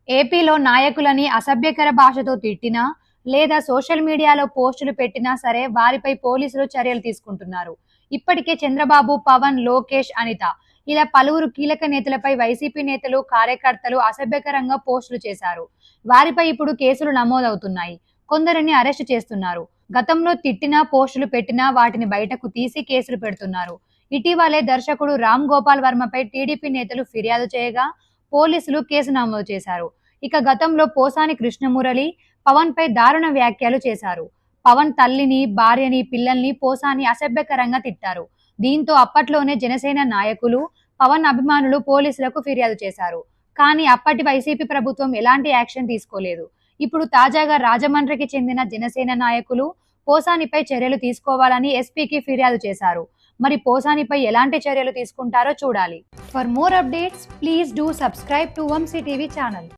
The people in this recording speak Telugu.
ఏపీలో నాయకులని అసభ్యకర భాషతో తిట్టినా లేదా సోషల్ మీడియాలో పోస్టులు పెట్టినా సరే వారిపై పోలీసులు చర్యలు తీసుకుంటున్నారు. ఇప్పటికే చంద్రబాబు, పవన్, లోకేష్, అనిత ఇలా పలువురు కీలక నేతలపై వైసీపీ నేతలు, కార్యకర్తలు అసభ్యకరంగా పోస్టులు చేశారు. వారిపై ఇప్పుడు కేసులు నమోదవుతున్నాయి. కొందరిని అరెస్టు చేస్తున్నారు. గతంలో తిట్టినా, పోస్టులు పెట్టినా వాటిని బయటకు తీసి కేసులు పెడుతున్నారు. ఇటీవలే దర్శకుడు రామ్ గోపాల్ వర్మపై టీడీపీ నేతలు ఫిర్యాదు చేయగా పోలీసులు కేసు నమోదు చేశారు. ఇక గతంలో పోసాని కృష్ణమురళి పవన్ పై దారుణ వ్యాఖ్యలు చేశారు. పవన్ తల్లిని, భార్యని, పిల్లల్ని పోసాని అసభ్యకరంగా తిట్టారు. దీంతో అప్పట్లోనే జనసేన నాయకులు, పవన్ అభిమానులు పోలీసులకు ఫిర్యాదు చేశారు. కానీ అప్పటి వైసీపీ ప్రభుత్వం ఎలాంటి యాక్షన్ తీసుకోలేదు. ఇప్పుడు తాజాగా రాజమండ్రికి చెందిన జనసేన నాయకులు పోసానిపై చర్యలు తీసుకోవాలని ఎస్పీకి ఫిర్యాదు చేశారు. మరి పోసానిపై ఎలాంటి చర్యలు తీసుకుంటారో చూడాలి. For more updates please do subscribe to Vamshi TV channel.